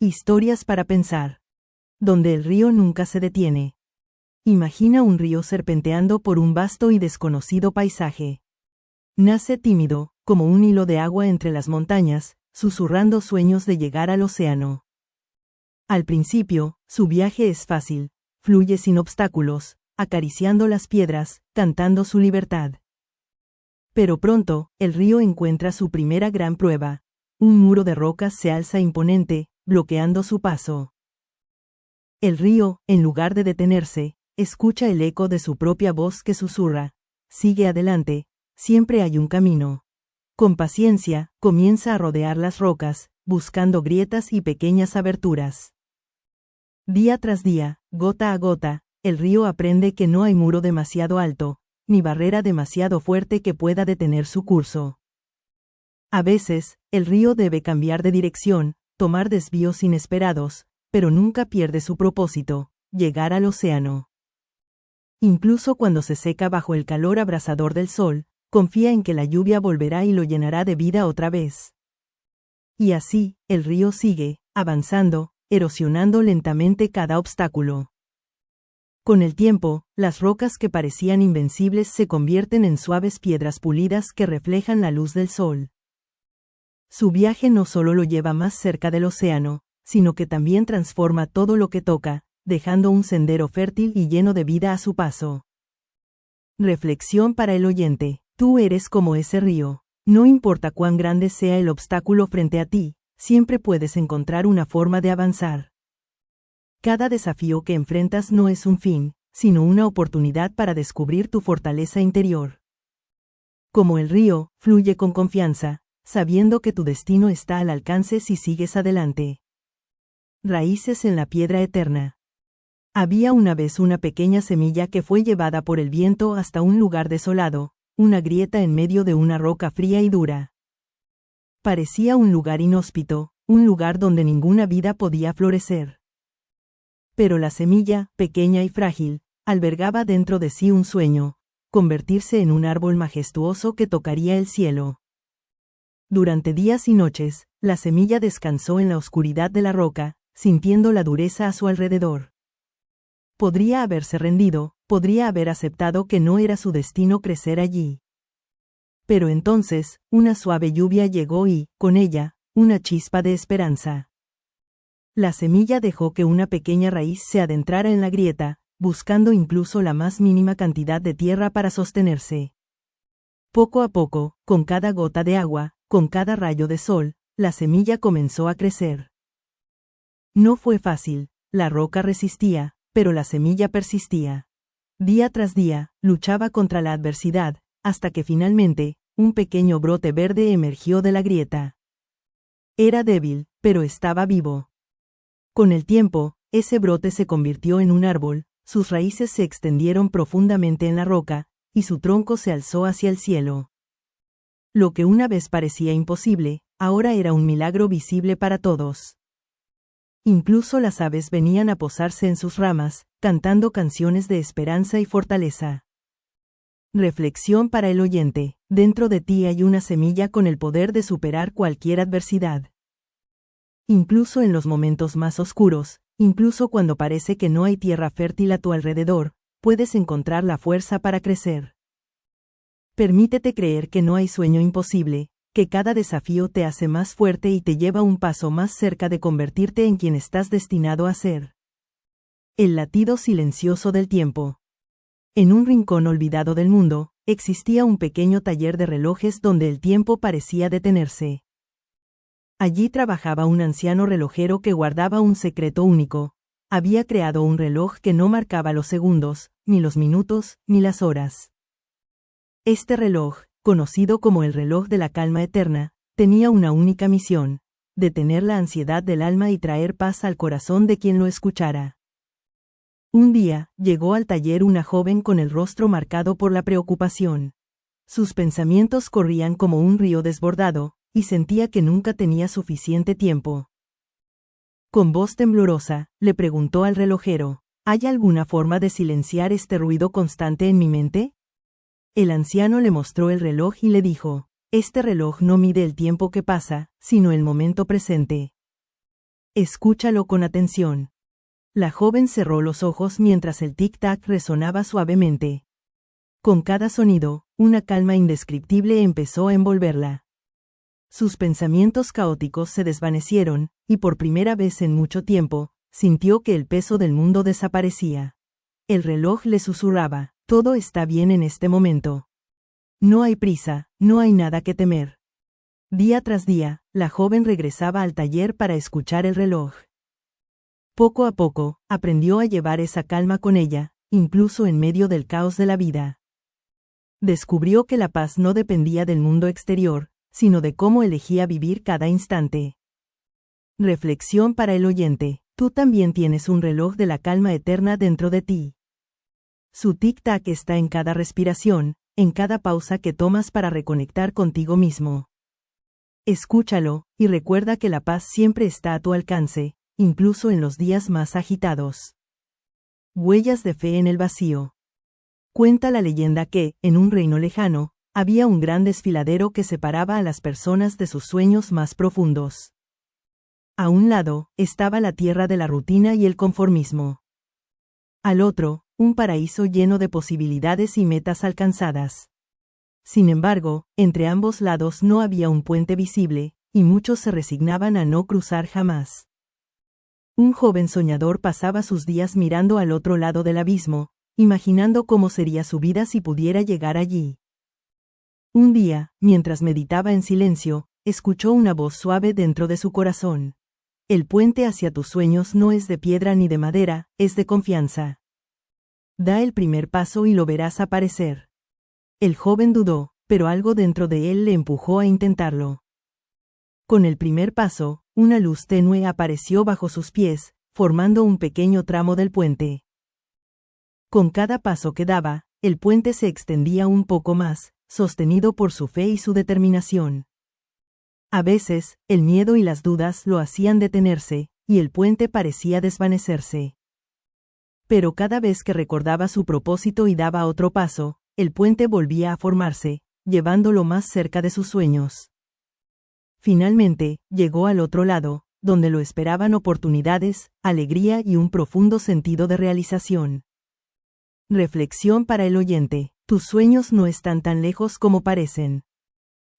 Historias para pensar. Donde el río nunca se detiene. Imagina un río serpenteando por un vasto y desconocido paisaje. Nace tímido, como un hilo de agua entre las montañas, susurrando sueños de llegar al océano. Al principio, su viaje es fácil, fluye sin obstáculos, acariciando las piedras, cantando su libertad. Pero pronto, el río encuentra su primera gran prueba. Un muro de rocas se alza imponente, bloqueando su paso. El río, en lugar de detenerse, escucha el eco de su propia voz que susurra: sigue adelante, siempre hay un camino. Con paciencia, comienza a rodear las rocas, buscando grietas y pequeñas aberturas. Día tras día, gota a gota, el río aprende que no hay muro demasiado alto, ni barrera demasiado fuerte que pueda detener su curso. A veces, el río debe cambiar de dirección, tomar desvíos inesperados, pero nunca pierde su propósito: llegar al océano. Incluso cuando se seca bajo el calor abrasador del sol, confía en que la lluvia volverá y lo llenará de vida otra vez. Y así, el río sigue, avanzando, erosionando lentamente cada obstáculo. Con el tiempo, las rocas que parecían invencibles se convierten en suaves piedras pulidas que reflejan la luz del sol. Su viaje no solo lo lleva más cerca del océano, sino que también transforma todo lo que toca, dejando un sendero fértil y lleno de vida a su paso. Reflexión para el oyente: tú eres como ese río. No importa cuán grande sea el obstáculo frente a ti, siempre puedes encontrar una forma de avanzar. Cada desafío que enfrentas no es un fin, sino una oportunidad para descubrir tu fortaleza interior. Como el río, fluye con confianza, sabiendo que tu destino está al alcance si sigues adelante. Raíces en la piedra eterna. Había una vez una pequeña semilla que fue llevada por el viento hasta un lugar desolado, una grieta en medio de una roca fría y dura. Parecía un lugar inhóspito, un lugar donde ninguna vida podía florecer. Pero la semilla, pequeña y frágil, albergaba dentro de sí un sueño: convertirse en un árbol majestuoso que tocaría el cielo. Durante días y noches, la semilla descansó en la oscuridad de la roca, sintiendo la dureza a su alrededor. Podría haberse rendido, podría haber aceptado que no era su destino crecer allí. Pero entonces, una suave lluvia llegó y, con ella, una chispa de esperanza. La semilla dejó que una pequeña raíz se adentrara en la grieta, buscando incluso la más mínima cantidad de tierra para sostenerse. Poco a poco, con cada gota de agua, con cada rayo de sol, la semilla comenzó a crecer. No fue fácil, la roca resistía, pero la semilla persistía. Día tras día, luchaba contra la adversidad, hasta que finalmente, un pequeño brote verde emergió de la grieta. Era débil, pero estaba vivo. Con el tiempo, ese brote se convirtió en un árbol, sus raíces se extendieron profundamente en la roca, y su tronco se alzó hacia el cielo. Lo que una vez parecía imposible, ahora era un milagro visible para todos. Incluso las aves venían a posarse en sus ramas, cantando canciones de esperanza y fortaleza. Reflexión para el oyente: dentro de ti hay una semilla con el poder de superar cualquier adversidad. Incluso en los momentos más oscuros, incluso cuando parece que no hay tierra fértil a tu alrededor, puedes encontrar la fuerza para crecer. Permítete creer que no hay sueño imposible, que cada desafío te hace más fuerte y te lleva un paso más cerca de convertirte en quien estás destinado a ser. El latido silencioso del tiempo. En un rincón olvidado del mundo, existía un pequeño taller de relojes donde el tiempo parecía detenerse. Allí trabajaba un anciano relojero que guardaba un secreto único. Había creado un reloj que no marcaba los segundos, ni los minutos, ni las horas. Este reloj, conocido como el reloj de la calma eterna, tenía una única misión: detener la ansiedad del alma y traer paz al corazón de quien lo escuchara. Un día, llegó al taller una joven con el rostro marcado por la preocupación. Sus pensamientos corrían como un río desbordado, y sentía que nunca tenía suficiente tiempo. Con voz temblorosa, le preguntó al relojero: ¿hay alguna forma de silenciar este ruido constante en mi mente? El anciano le mostró el reloj y le dijo: este reloj no mide el tiempo que pasa, sino el momento presente. Escúchalo con atención. La joven cerró los ojos mientras el tic-tac resonaba suavemente. Con cada sonido, una calma indescriptible empezó a envolverla. Sus pensamientos caóticos se desvanecieron, y por primera vez en mucho tiempo, sintió que el peso del mundo desaparecía. El reloj le susurraba, todo está bien en este momento. No hay prisa, no hay nada que temer. Día tras día, la joven regresaba al taller para escuchar el reloj. Poco a poco, aprendió a llevar esa calma con ella, incluso en medio del caos de la vida. Descubrió que la paz no dependía del mundo exterior, sino de cómo elegía vivir cada instante. Reflexión para el oyente: tú también tienes un reloj de la calma eterna dentro de ti. Su tic-tac está en cada respiración, en cada pausa que tomas para reconectar contigo mismo. Escúchalo, y recuerda que la paz siempre está a tu alcance, incluso en los días más agitados. Huellas de fe en el vacío. Cuenta la leyenda que, en un reino lejano, había un gran desfiladero que separaba a las personas de sus sueños más profundos. A un lado, estaba la tierra de la rutina y el conformismo. Al otro, un paraíso lleno de posibilidades y metas alcanzadas. Sin embargo, entre ambos lados no había un puente visible, y muchos se resignaban a no cruzar jamás. Un joven soñador pasaba sus días mirando al otro lado del abismo, imaginando cómo sería su vida si pudiera llegar allí. Un día, mientras meditaba en silencio, escuchó una voz suave dentro de su corazón. El puente hacia tus sueños no es de piedra ni de madera, es de confianza. Da el primer paso y lo verás aparecer. El joven dudó, pero algo dentro de él le empujó a intentarlo. Con el primer paso, una luz tenue apareció bajo sus pies, formando un pequeño tramo del puente. Con cada paso que daba, el puente se extendía un poco más, sostenido por su fe y su determinación. A veces, el miedo y las dudas lo hacían detenerse, y el puente parecía desvanecerse. Pero cada vez que recordaba su propósito y daba otro paso, el puente volvía a formarse, llevándolo más cerca de sus sueños. Finalmente, llegó al otro lado, donde lo esperaban oportunidades, alegría y un profundo sentido de realización. Reflexión para el oyente: tus sueños no están tan lejos como parecen.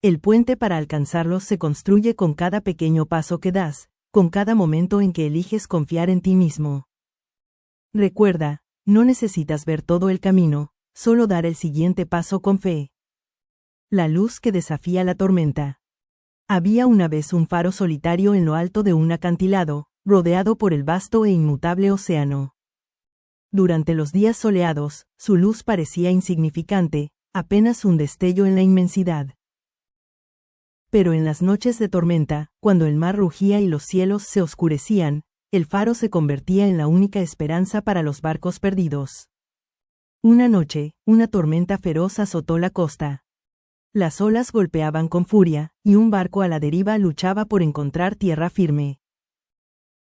El puente para alcanzarlos se construye con cada pequeño paso que das, con cada momento en que eliges confiar en ti mismo. Recuerda, no necesitas ver todo el camino, solo dar el siguiente paso con fe. La luz que desafía la tormenta. Había una vez un faro solitario en lo alto de un acantilado, rodeado por el vasto e inmutable océano. Durante los días soleados, su luz parecía insignificante, apenas un destello en la inmensidad. Pero en las noches de tormenta, cuando el mar rugía y los cielos se oscurecían, el faro se convertía en la única esperanza para los barcos perdidos. Una noche, una tormenta feroz azotó la costa. Las olas golpeaban con furia, y un barco a la deriva luchaba por encontrar tierra firme.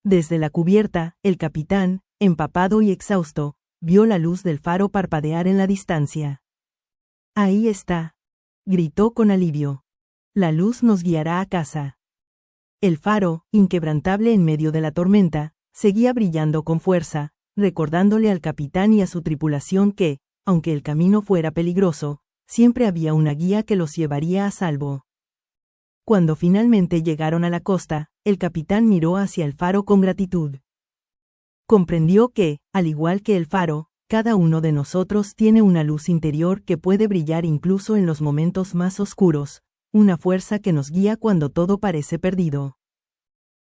Desde la cubierta, el capitán, empapado y exhausto, vio la luz del faro parpadear en la distancia. «Ahí está», gritó con alivio. «La luz nos guiará a casa». El faro, inquebrantable en medio de la tormenta, seguía brillando con fuerza, recordándole al capitán y a su tripulación que, aunque el camino fuera peligroso, siempre había una guía que los llevaría a salvo. Cuando finalmente llegaron a la costa, el capitán miró hacia el faro con gratitud. Comprendió que, al igual que el faro, cada uno de nosotros tiene una luz interior que puede brillar incluso en los momentos más oscuros, una fuerza que nos guía cuando todo parece perdido.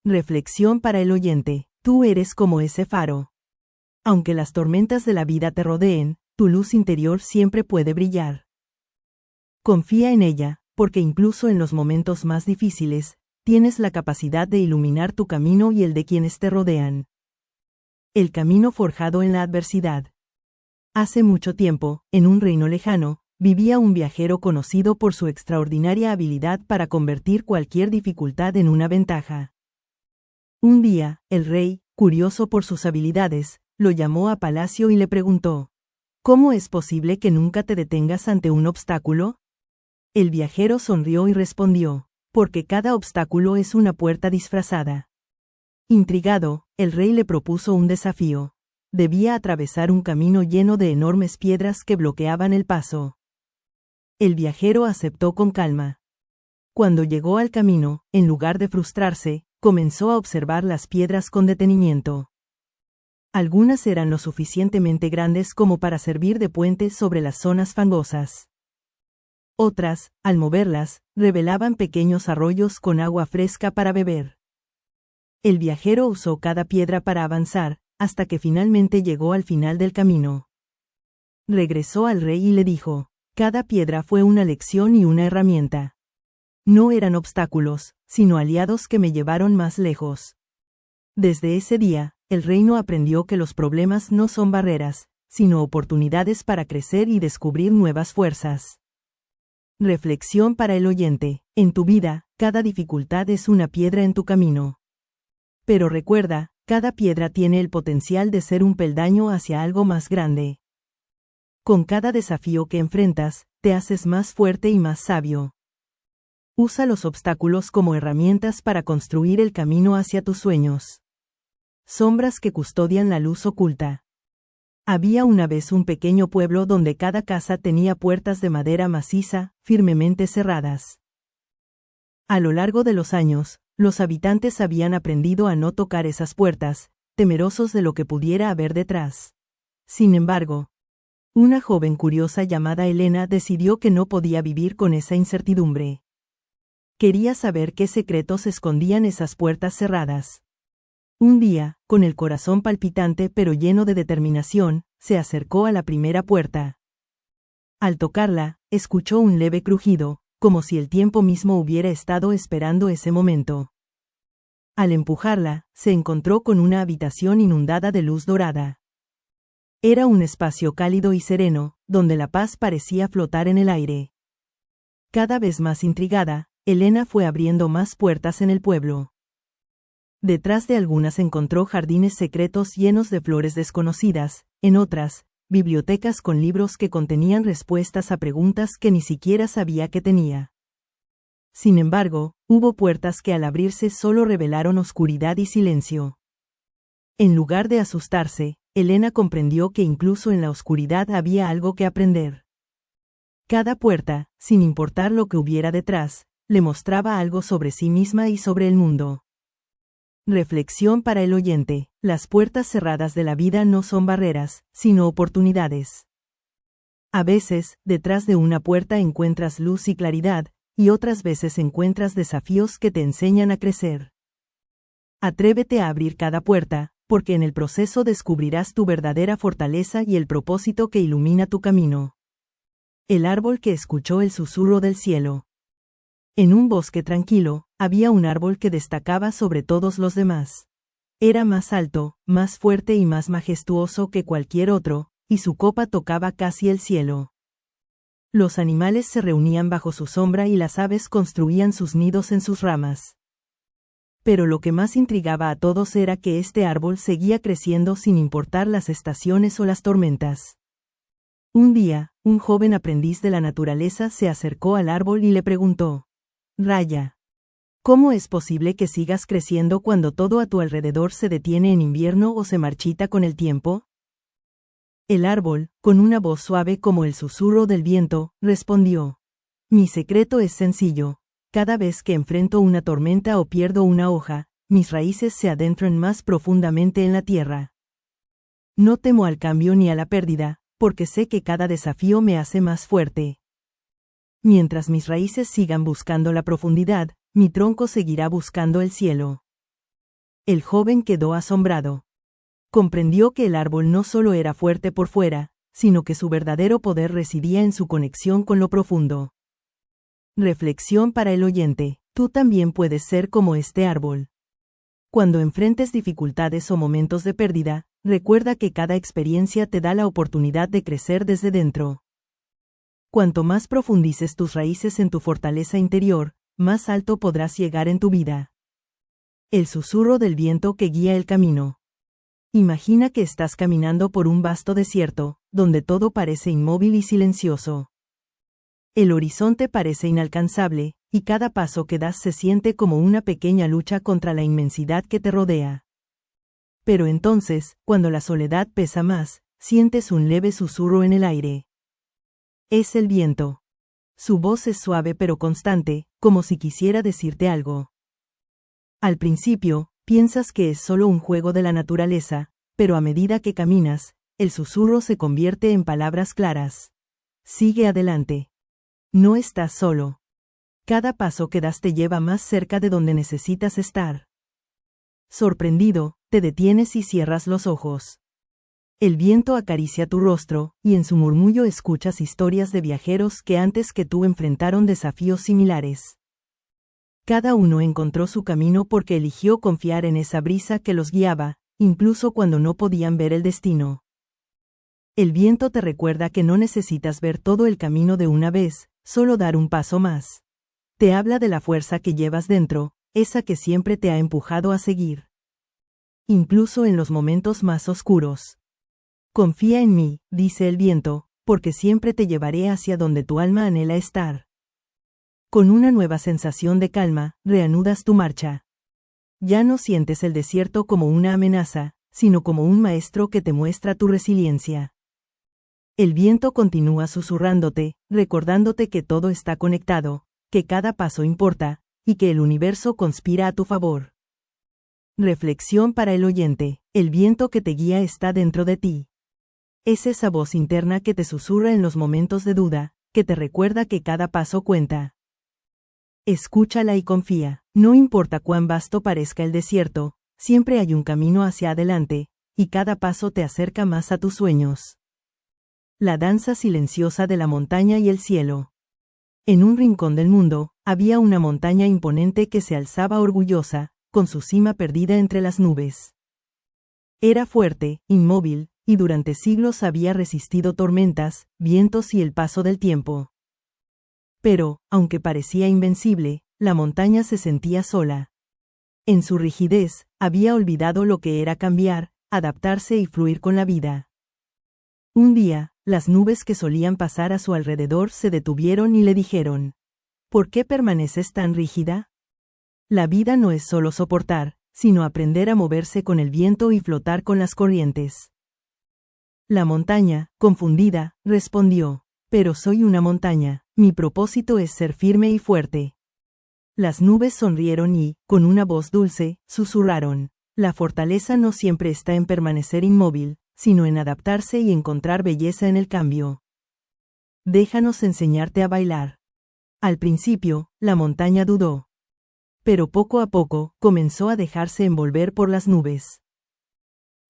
Reflexión para el oyente: tú eres como ese faro. Aunque las tormentas de la vida te rodeen, tu luz interior siempre puede brillar. Confía en ella, porque incluso en los momentos más difíciles, tienes la capacidad de iluminar tu camino y el de quienes te rodean. El camino forjado en la adversidad. Hace mucho tiempo, en un reino lejano, vivía un viajero conocido por su extraordinaria habilidad para convertir cualquier dificultad en una ventaja. Un día, el rey, curioso por sus habilidades, lo llamó a palacio y le preguntó: ¿cómo es posible que nunca te detengas ante un obstáculo? El viajero sonrió y respondió: porque cada obstáculo es una puerta disfrazada. Intrigado, el rey le propuso un desafío. Debía atravesar un camino lleno de enormes piedras que bloqueaban el paso. El viajero aceptó con calma. Cuando llegó al camino, en lugar de frustrarse, comenzó a observar las piedras con detenimiento. Algunas eran lo suficientemente grandes como para servir de puente sobre las zonas fangosas. Otras, al moverlas, revelaban pequeños arroyos con agua fresca para beber. El viajero usó cada piedra para avanzar, hasta que finalmente llegó al final del camino. Regresó al rey y le dijo: cada piedra fue una lección y una herramienta. No eran obstáculos, sino aliados que me llevaron más lejos. Desde ese día, el reino aprendió que los problemas no son barreras, sino oportunidades para crecer y descubrir nuevas fuerzas. Reflexión para el oyente: en tu vida, cada dificultad es una piedra en tu camino. Pero recuerda, cada piedra tiene el potencial de ser un peldaño hacia algo más grande. Con cada desafío que enfrentas, te haces más fuerte y más sabio. Usa los obstáculos como herramientas para construir el camino hacia tus sueños. Sombras que custodian la luz oculta. Había una vez un pequeño pueblo donde cada casa tenía puertas de madera maciza, firmemente cerradas. A lo largo de los años, los habitantes habían aprendido a no tocar esas puertas, temerosos de lo que pudiera haber detrás. Sin embargo, una joven curiosa llamada Elena decidió que no podía vivir con esa incertidumbre. Quería saber qué secretos escondían esas puertas cerradas. Un día, con el corazón palpitante pero lleno de determinación, se acercó a la primera puerta. Al tocarla, escuchó un leve crujido, como si el tiempo mismo hubiera estado esperando ese momento. Al empujarla, se encontró con una habitación inundada de luz dorada. Era un espacio cálido y sereno, donde la paz parecía flotar en el aire. Cada vez más intrigada, Elena fue abriendo más puertas en el pueblo. Detrás de algunas encontró jardines secretos llenos de flores desconocidas, en otras, bibliotecas con libros que contenían respuestas a preguntas que ni siquiera sabía que tenía. Sin embargo, hubo puertas que al abrirse solo revelaron oscuridad y silencio. En lugar de asustarse, Elena comprendió que incluso en la oscuridad había algo que aprender. Cada puerta, sin importar lo que hubiera detrás, le mostraba algo sobre sí misma y sobre el mundo. Reflexión para el oyente: las puertas cerradas de la vida no son barreras, sino oportunidades. A veces, detrás de una puerta encuentras luz y claridad, y otras veces encuentras desafíos que te enseñan a crecer. Atrévete a abrir cada puerta, porque en el proceso descubrirás tu verdadera fortaleza y el propósito que ilumina tu camino. El árbol que escuchó el susurro del cielo. En un bosque tranquilo, había un árbol que destacaba sobre todos los demás. Era más alto, más fuerte y más majestuoso que cualquier otro, y su copa tocaba casi el cielo. Los animales se reunían bajo su sombra y las aves construían sus nidos en sus ramas. Pero lo que más intrigaba a todos era que este árbol seguía creciendo sin importar las estaciones o las tormentas. Un día, un joven aprendiz de la naturaleza se acercó al árbol y le preguntó: Raya, ¿cómo es posible que sigas creciendo cuando todo a tu alrededor se detiene en invierno o se marchita con el tiempo? El árbol, con una voz suave como el susurro del viento, respondió: Mi secreto es sencillo. Cada vez que enfrento una tormenta o pierdo una hoja, mis raíces se adentran más profundamente en la tierra. No temo al cambio ni a la pérdida, porque sé que cada desafío me hace más fuerte. Mientras mis raíces sigan buscando la profundidad, mi tronco seguirá buscando el cielo. El joven quedó asombrado. Comprendió que el árbol no solo era fuerte por fuera, sino que su verdadero poder residía en su conexión con lo profundo. Reflexión para el oyente: tú también puedes ser como este árbol. Cuando enfrentes dificultades o momentos de pérdida, recuerda que cada experiencia te da la oportunidad de crecer desde dentro. Cuanto más profundices tus raíces en tu fortaleza interior, más alto podrás llegar en tu vida. El susurro del viento que guía el camino. Imagina que estás caminando por un vasto desierto, donde todo parece inmóvil y silencioso. El horizonte parece inalcanzable, y cada paso que das se siente como una pequeña lucha contra la inmensidad que te rodea. Pero entonces, cuando la soledad pesa más, sientes un leve susurro en el aire. Es el viento. Su voz es suave pero constante, como si quisiera decirte algo. Al principio, piensas que es solo un juego de la naturaleza, pero a medida que caminas, el susurro se convierte en palabras claras. Sigue adelante. No estás solo. Cada paso que das te lleva más cerca de donde necesitas estar. Sorprendido, te detienes y cierras los ojos. El viento acaricia tu rostro, y en su murmullo escuchas historias de viajeros que antes que tú enfrentaron desafíos similares. Cada uno encontró su camino porque eligió confiar en esa brisa que los guiaba, incluso cuando no podían ver el destino. El viento te recuerda que no necesitas ver todo el camino de una vez, solo dar un paso más. Te habla de la fuerza que llevas dentro, esa que siempre te ha empujado a seguir. Incluso en los momentos más oscuros. Confía en mí, dice el viento, porque siempre te llevaré hacia donde tu alma anhela estar. Con una nueva sensación de calma, reanudas tu marcha. Ya no sientes el desierto como una amenaza, sino como un maestro que te muestra tu resiliencia. El viento continúa susurrándote, recordándote que todo está conectado, que cada paso importa, y que el universo conspira a tu favor. Reflexión para el oyente: el viento que te guía está dentro de ti. Es esa voz interna que te susurra en los momentos de duda, que te recuerda que cada paso cuenta. Escúchala y confía. No importa cuán vasto parezca el desierto, siempre hay un camino hacia adelante, y cada paso te acerca más a tus sueños. La danza silenciosa de la montaña y el cielo. En un rincón del mundo, había una montaña imponente que se alzaba orgullosa, con su cima perdida entre las nubes. Era fuerte, inmóvil, y durante siglos había resistido tormentas, vientos y el paso del tiempo. Pero, aunque parecía invencible, la montaña se sentía sola. En su rigidez, había olvidado lo que era cambiar, adaptarse y fluir con la vida. Un día, las nubes que solían pasar a su alrededor se detuvieron y le dijeron: ¿por qué permaneces tan rígida? La vida no es solo soportar, sino aprender a moverse con el viento y flotar con las corrientes. La montaña, confundida, respondió: pero soy una montaña, mi propósito es ser firme y fuerte. Las nubes sonrieron y, con una voz dulce, susurraron: la fortaleza no siempre está en permanecer inmóvil, sino en adaptarse y encontrar belleza en el cambio. Déjanos enseñarte a bailar. Al principio, la montaña dudó. Pero poco a poco, comenzó a dejarse envolver por las nubes.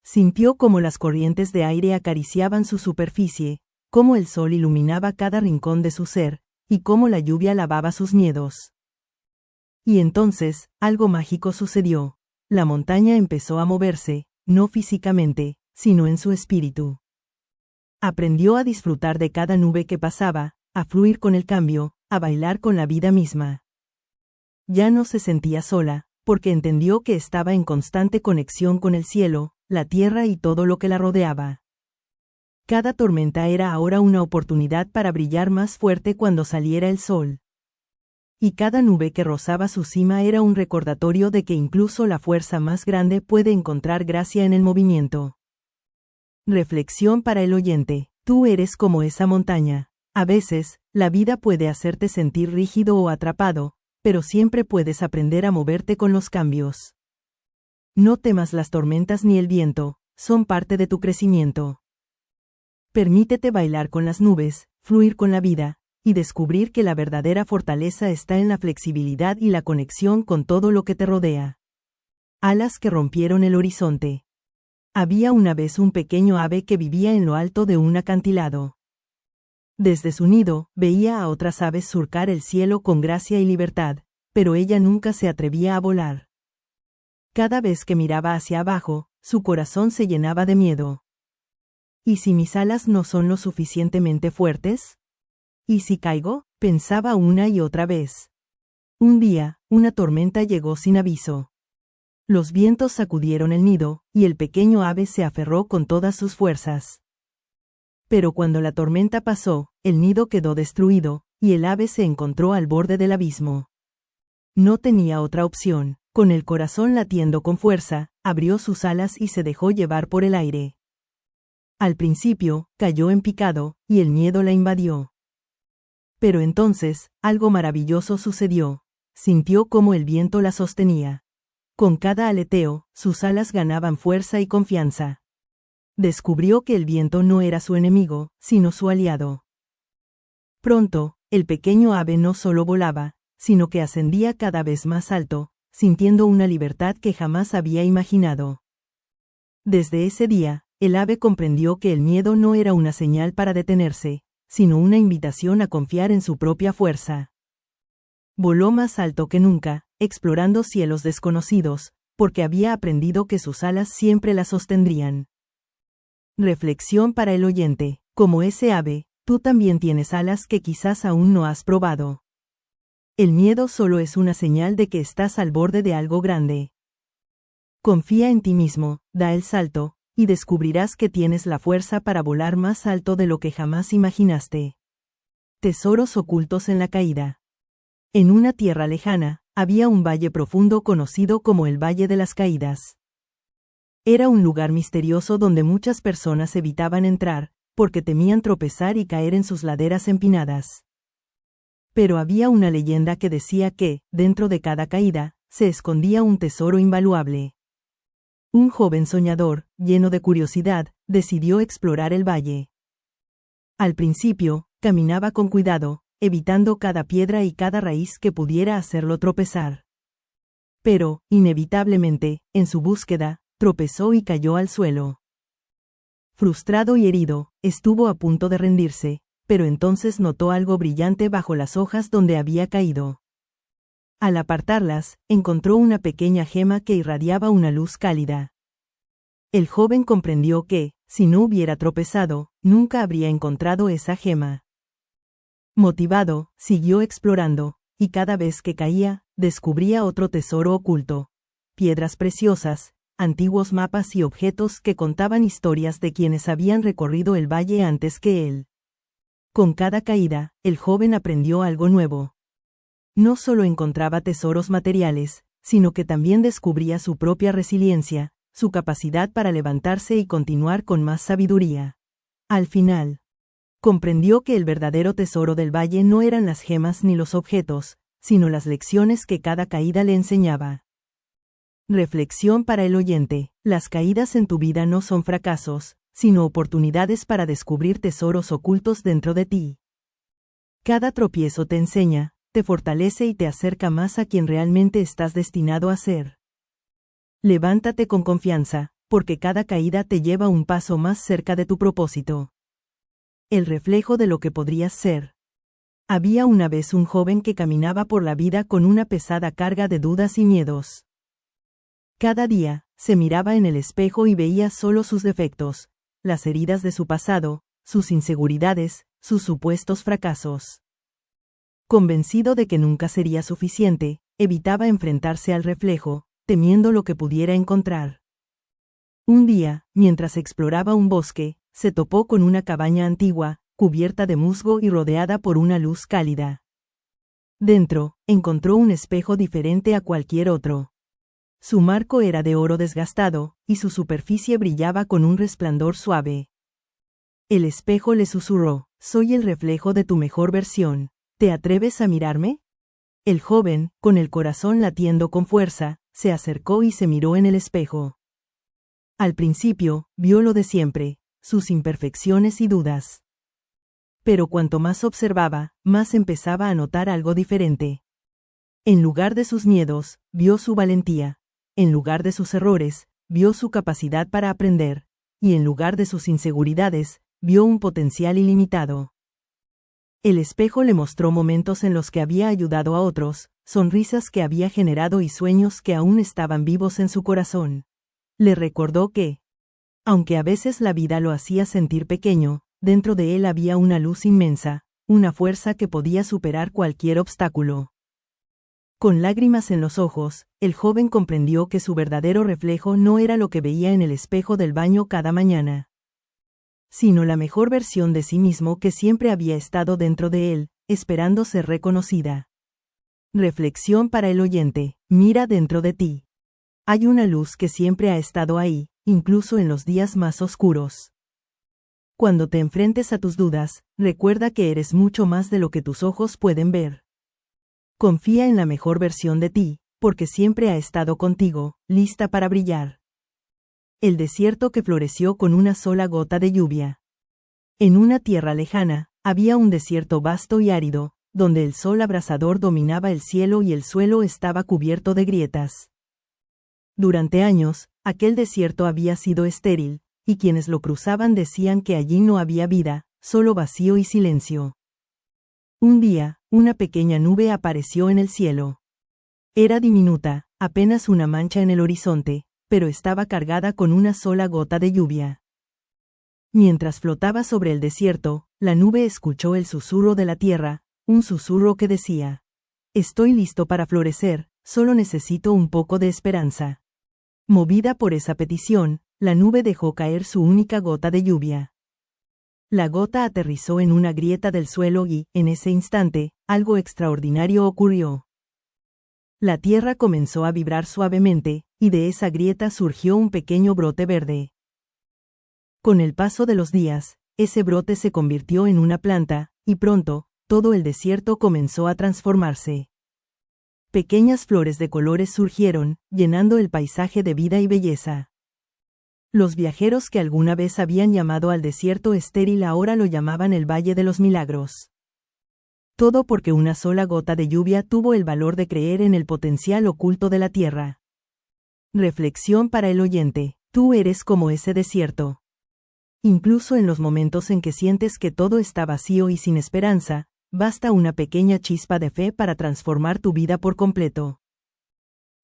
Sintió cómo las corrientes de aire acariciaban su superficie, cómo el sol iluminaba cada rincón de su ser, y cómo la lluvia lavaba sus miedos. Y entonces, algo mágico sucedió. La montaña empezó a moverse, no físicamente, sino en su espíritu. Aprendió a disfrutar de cada nube que pasaba, a fluir con el cambio, a bailar con la vida misma. Ya no se sentía sola, porque entendió que estaba en constante conexión con el cielo, la tierra y todo lo que la rodeaba. Cada tormenta era ahora una oportunidad para brillar más fuerte cuando saliera el sol. Y cada nube que rozaba su cima era un recordatorio de que incluso la fuerza más grande puede encontrar gracia en el movimiento. Reflexión para el oyente: tú eres como esa montaña. A veces, la vida puede hacerte sentir rígido o atrapado, pero siempre puedes aprender a moverte con los cambios. No temas las tormentas ni el viento, son parte de tu crecimiento. Permítete bailar con las nubes, fluir con la vida, y descubrir que la verdadera fortaleza está en la flexibilidad y la conexión con todo lo que te rodea. Alas que rompieron el horizonte. Había una vez un pequeño ave que vivía en lo alto de un acantilado. Desde su nido, veía a otras aves surcar el cielo con gracia y libertad, pero ella nunca se atrevía a volar. Cada vez que miraba hacia abajo, su corazón se llenaba de miedo. ¿Y si mis alas no son lo suficientemente fuertes? ¿Y si caigo?, pensaba una y otra vez. Un día, una tormenta llegó sin aviso. Los vientos sacudieron el nido, y el pequeño ave se aferró con todas sus fuerzas. Pero cuando la tormenta pasó, el nido quedó destruido, y el ave se encontró al borde del abismo. No tenía otra opción. Con el corazón latiendo con fuerza, abrió sus alas y se dejó llevar por el aire. Al principio, cayó en picado, y el miedo la invadió. Pero entonces, algo maravilloso sucedió. Sintió cómo el viento la sostenía. Con cada aleteo, sus alas ganaban fuerza y confianza. Descubrió que el viento no era su enemigo, sino su aliado. Pronto, el pequeño ave no solo volaba, sino que ascendía cada vez más alto, sintiendo una libertad que jamás había imaginado. Desde ese día, el ave comprendió que el miedo no era una señal para detenerse, sino una invitación a confiar en su propia fuerza. Voló más alto que nunca, explorando cielos desconocidos, porque había aprendido que sus alas siempre la sostendrían. Reflexión para el oyente: como ese ave, tú también tienes alas que quizás aún no has probado. El miedo solo es una señal de que estás al borde de algo grande. Confía en ti mismo, da el salto, y descubrirás que tienes la fuerza para volar más alto de lo que jamás imaginaste. Tesoros ocultos en la caída. En una tierra lejana, había un valle profundo conocido como el Valle de las Caídas. Era un lugar misterioso donde muchas personas evitaban entrar, porque temían tropezar y caer en sus laderas empinadas. Pero había una leyenda que decía que, dentro de cada caída, se escondía un tesoro invaluable. Un joven soñador, lleno de curiosidad, decidió explorar el valle. Al principio, caminaba con cuidado, evitando cada piedra y cada raíz que pudiera hacerlo tropezar. Pero, inevitablemente, en su búsqueda, tropezó y cayó al suelo. Frustrado y herido, estuvo a punto de rendirse, pero entonces notó algo brillante bajo las hojas donde había caído. Al apartarlas, encontró una pequeña gema que irradiaba una luz cálida. El joven comprendió que, si no hubiera tropezado, nunca habría encontrado esa gema. Motivado, siguió explorando, y cada vez que caía, descubría otro tesoro oculto: piedras preciosas, antiguos mapas y objetos que contaban historias de quienes habían recorrido el valle antes que él. Con cada caída, el joven aprendió algo nuevo. No solo encontraba tesoros materiales, sino que también descubría su propia resiliencia, su capacidad para levantarse y continuar con más sabiduría. Al final, comprendió que el verdadero tesoro del valle no eran las gemas ni los objetos, sino las lecciones que cada caída le enseñaba. Reflexión para el oyente: las caídas en tu vida no son fracasos, sino oportunidades para descubrir tesoros ocultos dentro de ti. Cada tropiezo te enseña, te fortalece y te acerca más a quien realmente estás destinado a ser. Levántate con confianza, porque cada caída te lleva un paso más cerca de tu propósito. El reflejo de lo que podrías ser. Había una vez un joven que caminaba por la vida con una pesada carga de dudas y miedos. Cada día, se miraba en el espejo y veía solo sus defectos, las heridas de su pasado, sus inseguridades, sus supuestos fracasos. Convencido de que nunca sería suficiente, evitaba enfrentarse al reflejo, temiendo lo que pudiera encontrar. Un día, mientras exploraba un bosque, se topó con una cabaña antigua, cubierta de musgo y rodeada por una luz cálida. Dentro, encontró un espejo diferente a cualquier otro. Su marco era de oro desgastado, y su superficie brillaba con un resplandor suave. El espejo le susurró: soy el reflejo de tu mejor versión. ¿Te atreves a mirarme? El joven, con el corazón latiendo con fuerza, se acercó y se miró en el espejo. Al principio, vio lo de siempre, sus imperfecciones y dudas. Pero cuanto más observaba, más empezaba a notar algo diferente. En lugar de sus miedos, vio su valentía. En lugar de sus errores, vio su capacidad para aprender. Y en lugar de sus inseguridades, vio un potencial ilimitado. El espejo le mostró momentos en los que había ayudado a otros, sonrisas que había generado y sueños que aún estaban vivos en su corazón. Le recordó que, aunque a veces la vida lo hacía sentir pequeño, dentro de él había una luz inmensa, una fuerza que podía superar cualquier obstáculo. Con lágrimas en los ojos, el joven comprendió que su verdadero reflejo no era lo que veía en el espejo del baño cada mañana, sino la mejor versión de sí mismo que siempre había estado dentro de él, esperando ser reconocida. Reflexión para el oyente. Mira dentro de ti. Hay una luz que siempre ha estado ahí, incluso en los días más oscuros. Cuando te enfrentes a tus dudas, recuerda que eres mucho más de lo que tus ojos pueden ver. Confía en la mejor versión de ti, porque siempre ha estado contigo, lista para brillar. El desierto que floreció con una sola gota de lluvia. En una tierra lejana, había un desierto vasto y árido, donde el sol abrasador dominaba el cielo y el suelo estaba cubierto de grietas. Durante años, aquel desierto había sido estéril, y quienes lo cruzaban decían que allí no había vida, solo vacío y silencio. Un día, una pequeña nube apareció en el cielo. Era diminuta, apenas una mancha en el horizonte, pero estaba cargada con una sola gota de lluvia. Mientras flotaba sobre el desierto, la nube escuchó el susurro de la tierra, un susurro que decía: «Estoy listo para florecer, solo necesito un poco de esperanza». Movida por esa petición, la nube dejó caer su única gota de lluvia. La gota aterrizó en una grieta del suelo y, en ese instante, algo extraordinario ocurrió. La tierra comenzó a vibrar suavemente, y de esa grieta surgió un pequeño brote verde. Con el paso de los días, ese brote se convirtió en una planta, y pronto, todo el desierto comenzó a transformarse. Pequeñas flores de colores surgieron, llenando el paisaje de vida y belleza. Los viajeros que alguna vez habían llamado al desierto estéril ahora lo llamaban el Valle de los Milagros. Todo porque una sola gota de lluvia tuvo el valor de creer en el potencial oculto de la tierra. Reflexión para el oyente. Tú eres como ese desierto. Incluso en los momentos en que sientes que todo está vacío y sin esperanza, basta una pequeña chispa de fe para transformar tu vida por completo.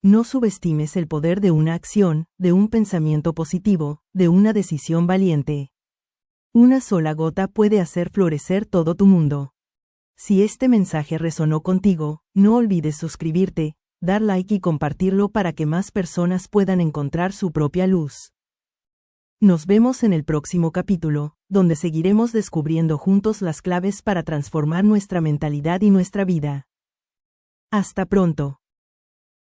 No subestimes el poder de una acción, de un pensamiento positivo, de una decisión valiente. Una sola gota puede hacer florecer todo tu mundo. Si este mensaje resonó contigo, no olvides suscribirte, dar like y compartirlo para que más personas puedan encontrar su propia luz. Nos vemos en el próximo capítulo, donde seguiremos descubriendo juntos las claves para transformar nuestra mentalidad y nuestra vida. Hasta pronto.